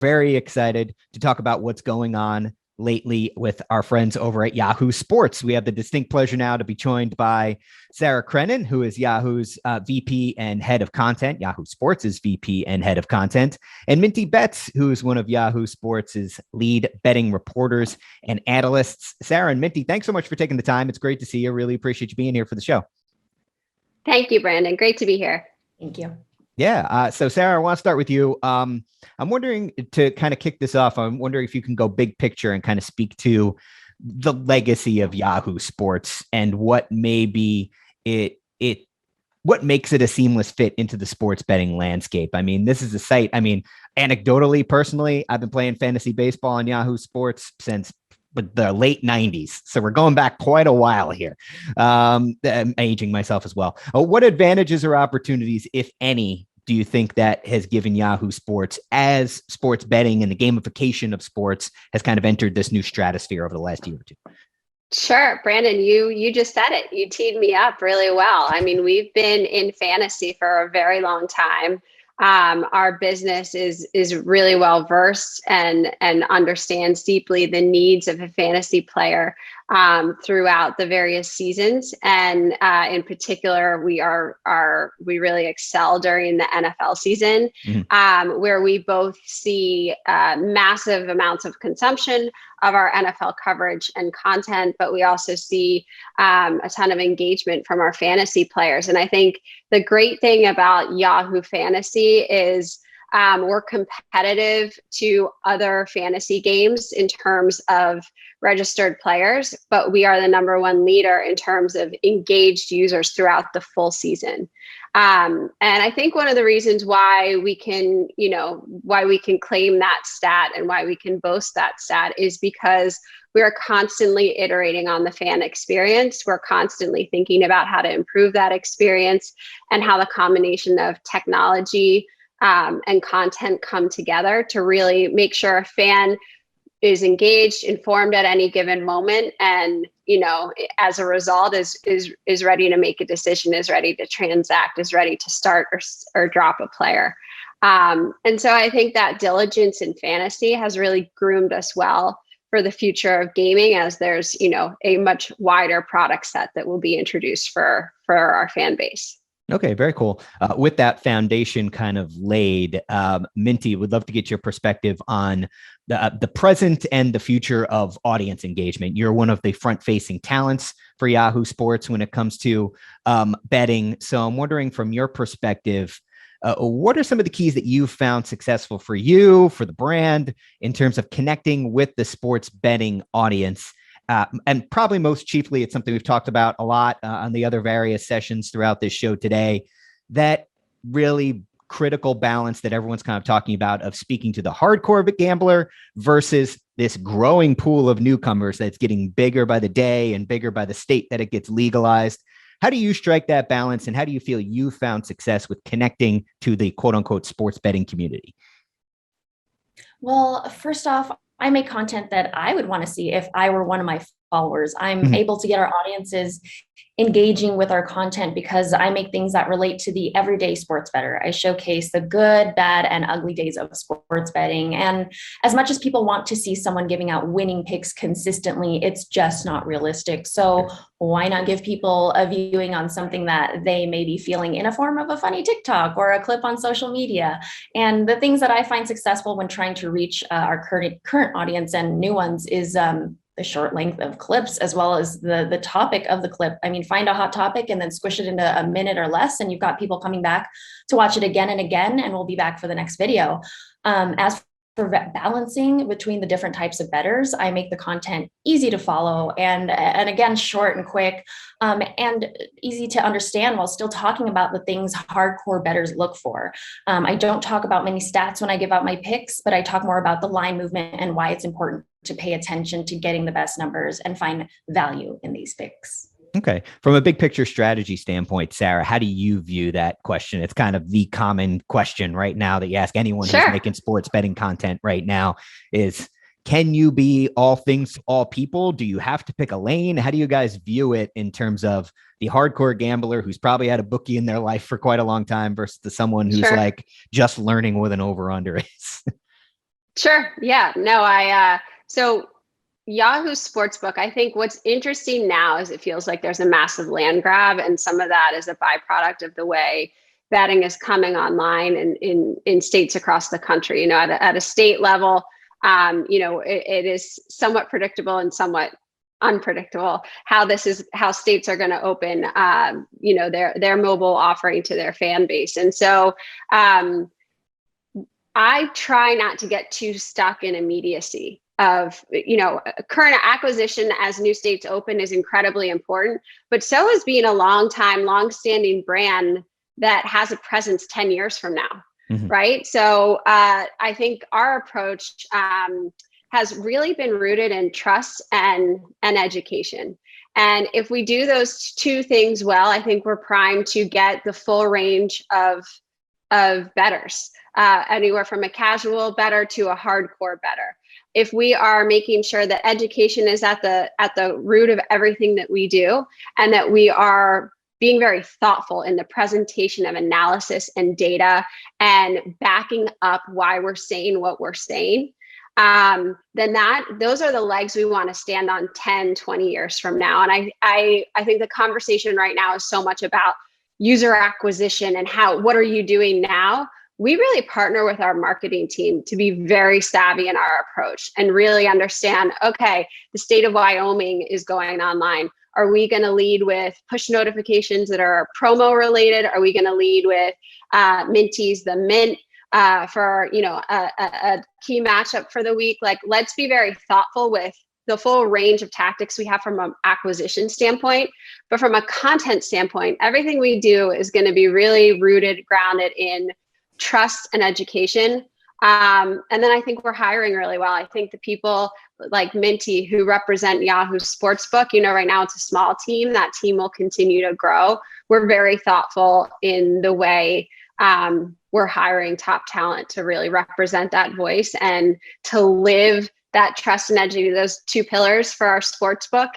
very excited to talk about what's going on lately with our friends over at Yahoo Sports. We have the distinct pleasure now to be joined by Sarah Crennan, who is Yahoo's VP and head of content, Yahoo Sports' VP and head of content, and Minty Betts, who is one of Yahoo Sports' lead betting reporters and analysts. Sarah and Minty, thanks so much for taking the time. It's great to see you. Really appreciate you being here for the show. Thank you, Brandon. Great to be here. Thank you. Yeah. So Sarah, I want to start with you. I'm wondering, to kind of kick this off, I'm wondering if you can go big picture and kind of speak to the legacy of Yahoo Sports and what maybe what makes it a seamless fit into the sports betting landscape. I mean, this is a site, anecdotally, personally, I've been playing fantasy baseball on Yahoo Sports since the late 90s. So we're going back quite a while here. I'm aging myself as well. What advantages or opportunities, if any, do you think that has given Yahoo Sports as sports betting and the gamification of sports has kind of entered this new stratosphere over the last year or two? Sure, Brandon, you just said it. You teed me up really well. I mean, we've been in fantasy for a very long time. Our business is really well versed and understands deeply the needs of a fantasy player throughout the various seasons. And in particular, we really excel during the NFL season, where we both see massive amounts of consumption of our NFL coverage and content, but we also see a ton of engagement from our fantasy players. And I think the great thing about Yahoo Fantasy is we're competitive to other fantasy games in terms of registered players, but we are the #1 leader in terms of engaged users throughout the full season. And I think one of the reasons why we can claim that stat and why we can boast that stat is because we are constantly iterating on the fan experience. We're constantly thinking about how to improve that experience and how the combination of technology and content come together to really make sure a fan is engaged, informed at any given moment, and as a result is ready to make a decision, is ready to transact, is ready to start or drop a player. And so I think that diligence in fantasy has really groomed us well for the future of gaming, as there's a much wider product set that will be introduced for our fan base. Okay, very cool. With that foundation kind of laid, Minty, would love to get your perspective on the present and the future of audience engagement. You're one of the front-facing talents for Yahoo Sports when it comes to betting. So I'm wondering, from your perspective, what are some of the keys that you've found successful for you, for the brand, in terms of connecting with the sports betting audience? And probably most chiefly, it's something we've talked about a lot on the other various sessions throughout this show today, that really critical balance that everyone's kind of talking about of speaking to the hardcore gambler versus this growing pool of newcomers that's getting bigger by the day and bigger by the state that it gets legalized. How do you strike that balance, and how do you feel you found success with connecting to the quote unquote sports betting community? Well, first off, I make content that I would want to see if I were one of my followers. I'm able to get our audiences engaging with our content because I make things that relate to the everyday sports bettor. I showcase the good, bad, and ugly days of sports betting. And as much as people want to see someone giving out winning picks consistently, it's just not realistic. So why not give people a viewing on something that they may be feeling in a form of a funny TikTok or a clip on social media? And the things that I find successful when trying to reach our current audience and new ones is the short length of clips, as well as the topic of the clip. I mean, find a hot topic and then squish it into a minute or less, and you've got people coming back to watch it again and again, and we'll be back for the next video. As for balancing between the different types of bettors, I make the content easy to follow and again, short and quick, and easy to understand, while still talking about the things hardcore bettors look for. I don't talk about many stats when I give out my picks, but I talk more about the line movement and why it's important to pay attention to getting the best numbers and find value in these picks. Okay. From a big picture strategy standpoint, Sarah, how do you view that question? It's kind of the common question right now that you ask anyone who's making sports betting content right now is, can you be all things to all people? Do you have to pick a lane? How do you guys view it in terms of the hardcore gambler who's probably had a bookie in their life for quite a long time versus someone who's like just learning what an over-under is? Sure. Yeah. No, so Yahoo Sportsbook, I think what's interesting now is it feels like there's a massive land grab, and some of that is a byproduct of the way betting is coming online in states across the country. At a state level, it is somewhat predictable and somewhat unpredictable how states are going to open, their mobile offering to their fan base. And so I try not to get too stuck in immediacy of, current acquisition as new states open is incredibly important, but so is being a long-standing brand that has a presence 10 years from now. Mm-hmm. Right. So I think our approach has really been rooted in trust and education. And if we do those two things well, I think we're primed to get the full range of bettors, anywhere from a casual bettor to a hardcore bettor. If we are making sure that education is at the root of everything that we do, and that we are being very thoughtful in the presentation of analysis and data and backing up why we're saying what we're saying, then those are the legs we want to stand on 10, 20 years from now. And I think the conversation right now is so much about user acquisition and what are you doing now? We really partner with our marketing team to be very savvy in our approach and really understand, okay, the state of Wyoming is going online. Are we going to lead with push notifications that are promo related? Are we going to lead with Minty's the Mint for a key matchup for the week? Like, let's be very thoughtful with the full range of tactics we have from an acquisition standpoint. But from a content standpoint, everything we do is going to be really rooted, grounded in trust and education. And then I think we're hiring really well. I think the people like Minty who represent Yahoo Sportsbook, right now it's a small team. That team will continue to grow. We're very thoughtful in the way we're hiring top talent to really represent that voice and to live that trust and education, those two pillars for our sportsbook,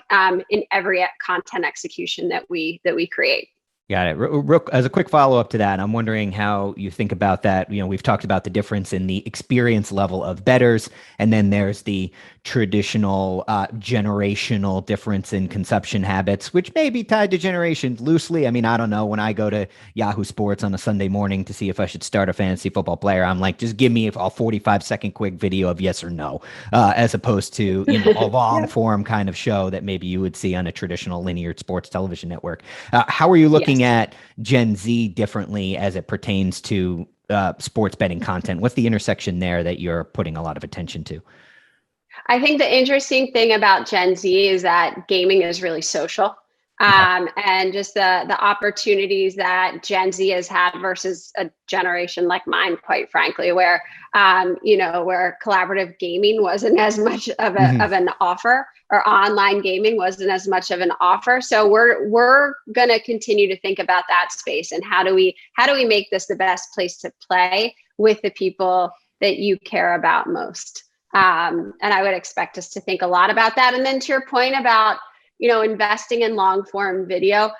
in every content execution that we create. Got it. As a quick follow-up to that, I'm wondering how you think about that. We've talked about the difference in the experience level of bettors, and then there's the traditional generational difference in consumption habits, which may be tied to generation loosely. I mean, I don't know. When I go to Yahoo Sports on a Sunday morning to see if I should start a fantasy football player, I'm like, just give me a 45-second quick video of yes or no, as opposed to a long-form kind of show that maybe you would see on a traditional linear sports television network. How are you looking at Gen Z differently as it pertains to sports betting content? What's the intersection there that you're putting a lot of attention to? I think the interesting thing about Gen Z is that gaming is really social. And just the opportunities that Gen Z has had versus a generation like mine, quite frankly, where where collaborative gaming wasn't as much of an offer, or online gaming wasn't as much of an offer. So we're going to continue to think about that space and how do we make this the best place to play with the people that you care about most. And I would expect us to think a lot about that. And then to your point about investing in long form video,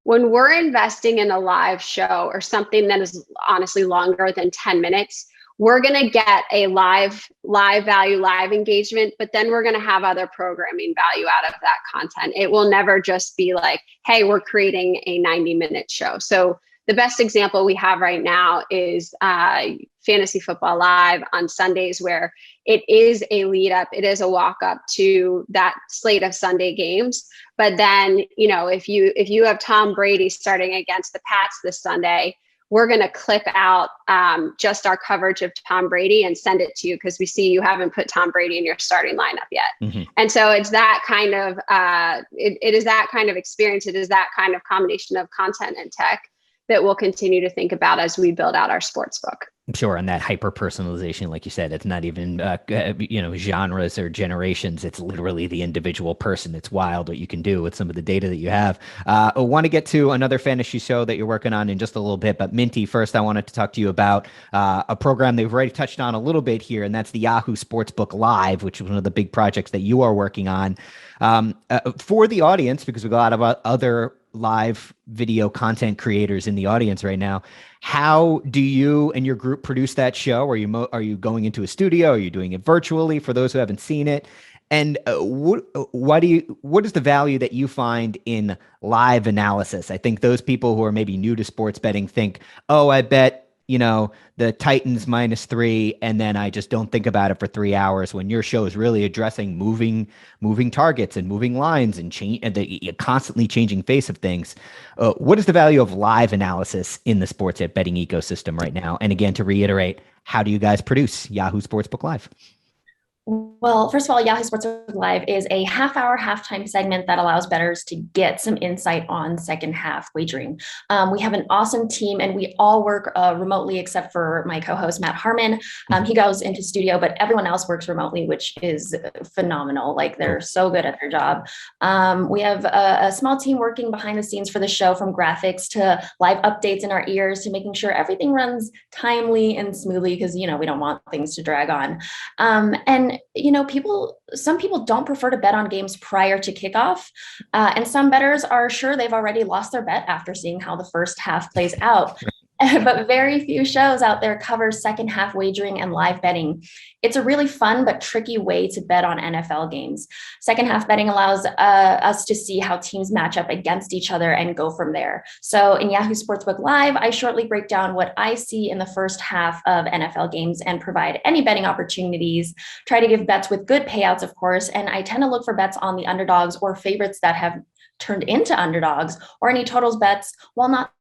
when we're investing in a live show or something that is honestly longer than 10 minutes, we're going to get a live value, live engagement, but then we're going to have other programming value out of that content. It will never just be like, hey, we're creating a 90-minute show. So the best example we have right now is Fantasy Football Live on Sundays, where it is a lead up, it is a walk up to that slate of Sunday games. But then, if you have Tom Brady starting against the Pats this Sunday, we're going to clip out just our coverage of Tom Brady and send it to you because we see you haven't put Tom Brady in your starting lineup yet. Mm-hmm. And so it's that kind of it is that kind of experience. It is that kind of combination of content and tech that we'll continue to think about as we build out our sports book. Sure. And that hyper personalization, like you said, it's not even, genres or generations. It's literally the individual person. It's wild what you can do with some of the data that you have. I want to get to another fantasy show that you're working on in just a little bit. But Minty, first, I wanted to talk to you about a program that we've already touched on a little bit here, and that's the Yahoo Sportsbook Live, which is one of the big projects that you are working on. For the audience, because we've got a lot of other live video content creators in the audience right now. How do you and your group produce that show? Are you going into a studio? Are you doing it virtually for those who haven't seen it? And what is the value that you find in live analysis? I think those people who are maybe new to sports betting think, oh, I bet, the Titans -3, and then I just don't think about it for 3 hours, when your show is really addressing moving targets and moving lines and the constantly changing face of things. What is the value of live analysis in the sports betting ecosystem right now? And again, to reiterate, how do you guys produce Yahoo Sportsbook Live? Well, first of all, Yahoo Sportsbook Live is a half-hour, halftime segment that allows bettors to get some insight on second half wagering. We have an awesome team, and we all work remotely except for my co-host, Matt Harmon. He goes into studio, but everyone else works remotely, which is phenomenal. Like, they're so good at their job. We have a small team working behind the scenes for the show, from graphics to live updates in our ears to making sure everything runs timely and smoothly, because, we don't want things to drag on. And some people don't prefer to bet on games prior to kickoff. And some bettors are sure they've already lost their bet after seeing how the first half plays out. But very few shows out there cover second half wagering and live betting. It's a really fun but tricky way to bet on NFL games. Second half betting allows us to see how teams match up against each other and go from there. So in Yahoo Sportsbook Live, I shortly break down what I see in the first half of NFL games and provide any betting opportunities, try to give bets with good payouts, of course, and I tend to look for bets on the underdogs or favorites that have turned into underdogs, or any totals bets, while not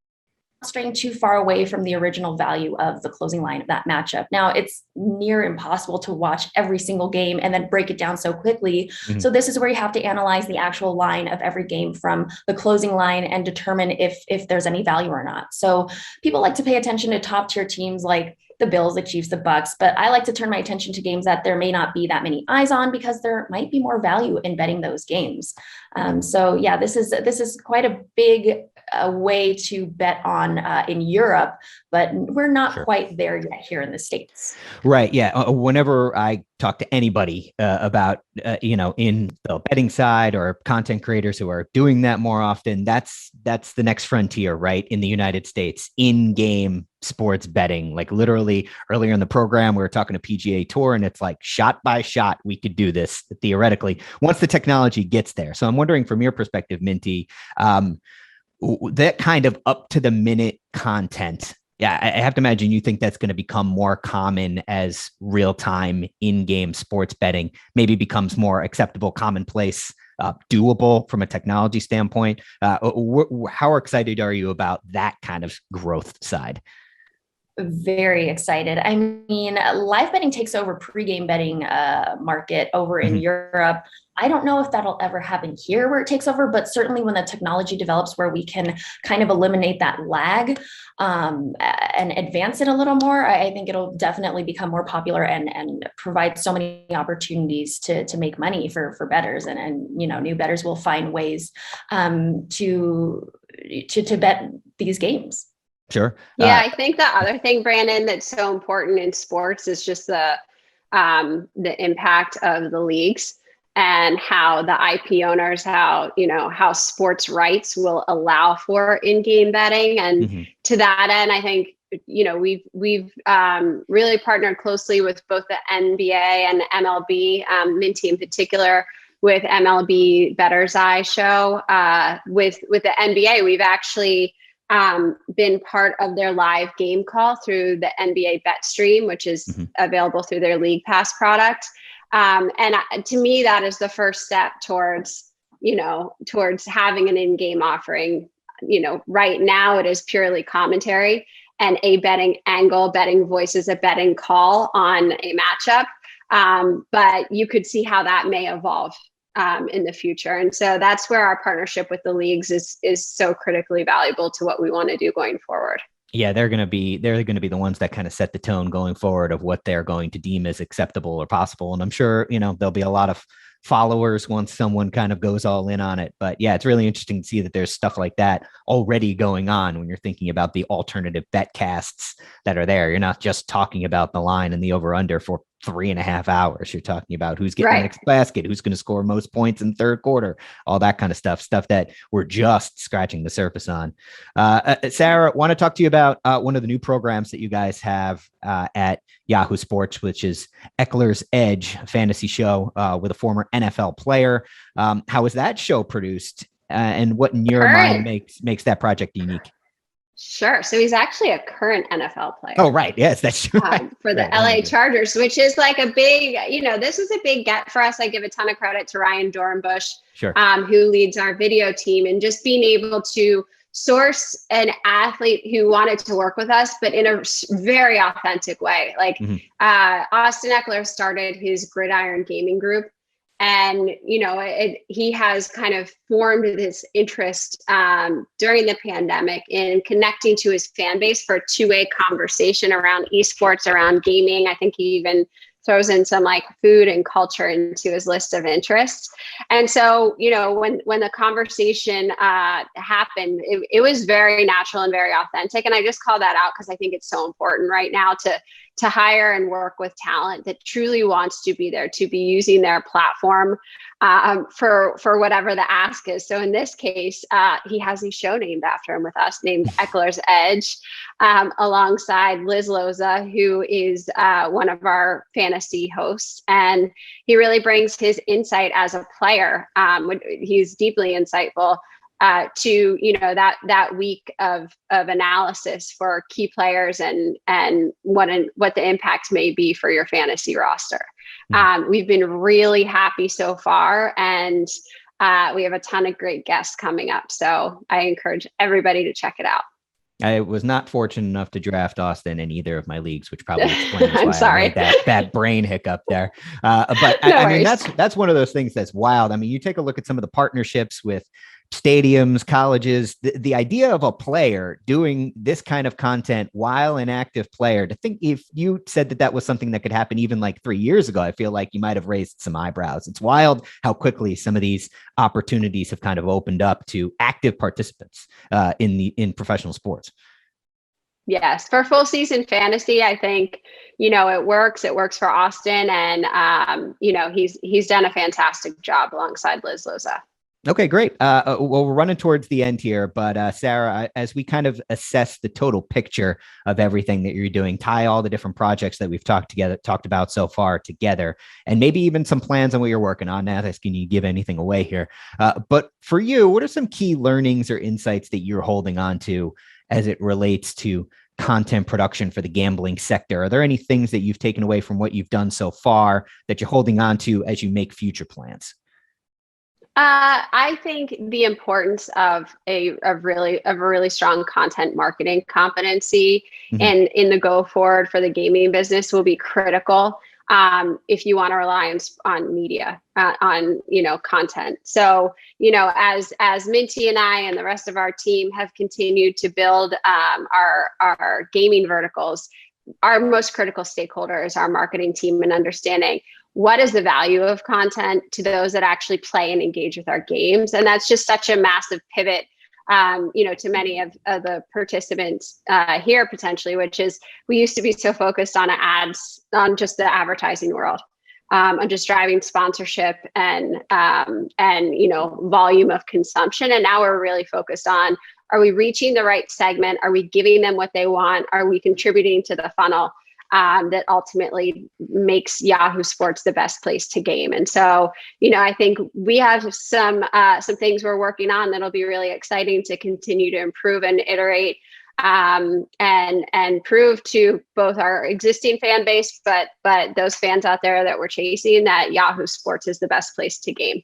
straying too far away from the original value of the closing line of that matchup. Now, it's near impossible to watch every single game and then break it down so quickly. So this is where you have to analyze the actual line of every game from the closing line and determine if there's any value or not. So people like to pay attention to top tier teams like the Bills, the Chiefs, the Bucks, but I like to turn my attention to games that there may not be that many eyes on, because there might be more value in betting those games. So yeah, this is quite a big way to bet on in Europe, but we're not quite there yet here in the States. Right. Yeah. Whenever I talk to anybody about, in the betting side or content creators who are doing that more often, that's the next frontier, right? In the United States, in-game sports betting. Like, literally earlier in the program, we were talking to PGA Tour, and it's like shot by shot, we could do this theoretically once the technology gets there. So I'm wondering, from your perspective, Minty, that kind of up to the minute content. Yeah, I have to imagine you think that's going to become more common as real-time in-game sports betting maybe becomes more acceptable, commonplace, doable from a technology standpoint. How excited are you about that kind of growth side? Very excited. I mean, live betting takes over pregame betting market over in Europe. I don't know if that'll ever happen here where it takes over, but certainly when the technology develops where we can kind of eliminate that lag and advance it a little more, I think it'll definitely become more popular and provide so many opportunities to make money for bettors, and new bettors will find ways to bet these games. Sure. Yeah, I think the other thing, Brandon, that's so important in sports is just the impact of the leagues and how the IP owners, how sports rights will allow for in-game betting. And to that end, I think, we've really partnered closely with both the NBA and MLB, Minty in particular, with MLB Bettor's Eye show. With the NBA, we've actually been part of their live game call through the NBA Bet Stream, which is available through their League Pass product. And to me, that is the first step towards having an in-game offering. Right now it is purely commentary and a betting angle, betting voice is a betting call on a matchup. But you could see how that may evolve in the future. And so that's where our partnership with the leagues is so critically valuable to what we want to do going forward. Yeah, they're going to be the ones that kind of set the tone going forward of what they're going to deem as acceptable or possible. And I'm sure, there'll be a lot of followers once someone kind of goes all in on it. But yeah, it's really interesting to see that there's stuff like that already going on when you're thinking about the alternative bet casts that are there. You're not just talking about the line and the over under for 3.5 hours. You're talking about who's getting the next basket, who's going to score most points in third quarter, all that kind of stuff that we're just scratching the surface on. Sarah, want to talk to you about one of the new programs that you guys have at Yahoo Sports, which is Ekeler's Edge, a fantasy show with a former NFL player. How is that show produced, and what in your mind makes that project unique? Sure. So he's actually a current NFL player. Oh, right. Yes, that's true. For the LA Chargers, which is like a big, this was a big get for us. I give a ton of credit to Ryan Dornbush, who leads our video team, and just being able to source an athlete who wanted to work with us, but in a very authentic way. Like Austin Ekeler started his Gridiron Gaming Group. And, he has kind of formed this interest during the pandemic in connecting to his fan base for a two-way conversation around esports, around gaming. I think he even throws in some like food and culture into his list of interests. And so, when the conversation happened, it was very natural and very authentic. And I just call that out because I think it's so important right now to hire and work with talent that truly wants to be there, to be using their platform for whatever the ask is. So in this case, he has a show named after him with us, named Ekeler's Edge, alongside Liz Loza, who is one of our fantasy hosts. And he really brings his insight as a player. He's deeply insightful to that week of analysis for key players and what the impact may be for your fantasy roster. We've been really happy so far, and we have a ton of great guests coming up. So I encourage everybody to check it out. I was not fortunate enough to draft Austin in either of my leagues, which probably explains why I made that brain hiccup there. But I mean, that's one of those things that's wild. I mean, you take a look at some of the partnerships with stadiums, colleges, the idea of a player doing this kind of content while an active player, to think if you said that was something that could happen even like 3 years ago, I feel like you might have raised some eyebrows. It's wild how quickly some of these opportunities have kind of opened up to active participants in professional sports. Yes, for full season fantasy, I think, it works. It works for Austin, and he's done a fantastic job alongside Liz Loza. Okay, great. Well, we're running towards the end here, but Sarah, as we kind of assess the total picture of everything that you're doing, tie all the different projects that we've talked about so far together, and maybe even some plans on what you're working on. Not asking you to give anything away here, but for you, what are some key learnings or insights that you're holding on to as it relates to content production for the gambling sector? Are there any things that you've taken away from what you've done so far that you're holding on to as you make future plans? I think the importance of a really strong content marketing competency and in the go forward for the gaming business will be critical if you want to rely on media, on content. So as Minty and I and the rest of our team have continued to build our gaming verticals, our most critical stakeholder is our marketing team, and understanding what is the value of content to those that actually play and engage with our games. And that's just such a massive pivot, to many of the participants here potentially, which is we used to be so focused on ads, on just the advertising world, on just driving sponsorship and volume of consumption. And now we're really focused on, are we reaching the right segment? Are we giving them what they want? Are we contributing to the funnel that ultimately makes Yahoo Sports the best place to game? And so, I think we have some things we're working on that'll be really exciting to continue to improve and iterate and prove to both our existing fan base, but those fans out there that we're chasing, that Yahoo Sports is the best place to game.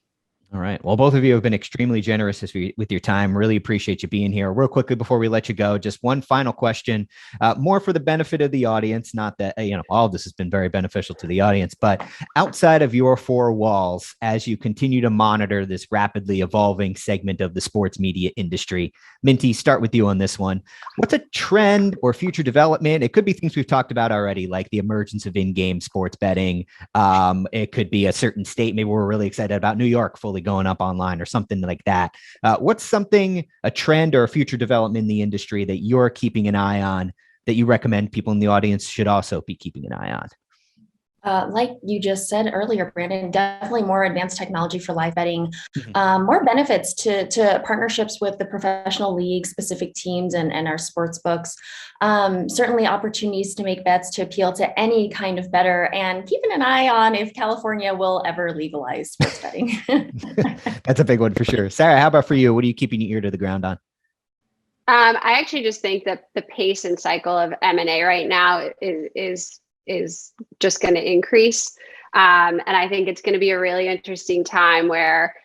All right. Well, both of you have been extremely generous with your time. Really appreciate you being here. Real quickly before we let you go, just one final question, more for the benefit of the audience. Not that, all of this has been very beneficial to the audience, but outside of your four walls, as you continue to monitor this rapidly evolving segment of the sports media industry, Minty, start with you on this one. What's a trend or future development? It could be things we've talked about already, like the emergence of in-game sports betting. It could be a certain state. Maybe we're really excited about New York fully going up online or something like that. What's a trend or a future development in the industry that you're keeping an eye on that you recommend people in the audience should also be keeping an eye on? Like you just said earlier, Brandon, definitely more advanced technology for live betting, more benefits to partnerships with the professional league, specific teams, and our sports books. Certainly opportunities to make bets to appeal to any kind of bettor, and keeping an eye on if California will ever legalize sports betting. That's a big one for sure. Sarah, how about for you? What are you keeping your ear to the ground on? I actually just think that the pace and cycle of M&A right now is just going to increase. And I think it's going to be a really interesting time where,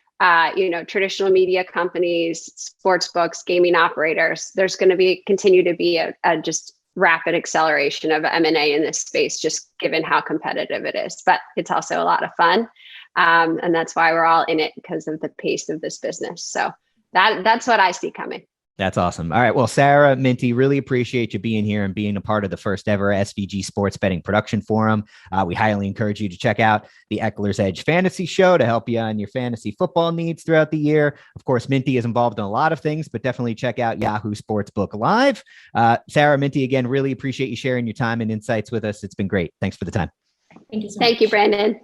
traditional media companies, sports books, gaming operators, there's going to continue to be a just rapid acceleration of M&A in this space, just given how competitive it is. But it's also a lot of fun. And that's why we're all in it, because of the pace of this business. So that's what I see coming. That's awesome. All right. Well, Sarah, Minty, really appreciate you being here and being a part of the first ever SVG Sports Betting Production Forum. We highly encourage you to check out the Ekeler's Edge Fantasy Show to help you on your fantasy football needs throughout the year. Of course, Minty is involved in a lot of things, but definitely check out Yahoo Sportsbook Live. Sarah, Minty, again, really appreciate you sharing your time and insights with us. It's been great. Thanks for the time. Thank you so much. Thank you, Brandon.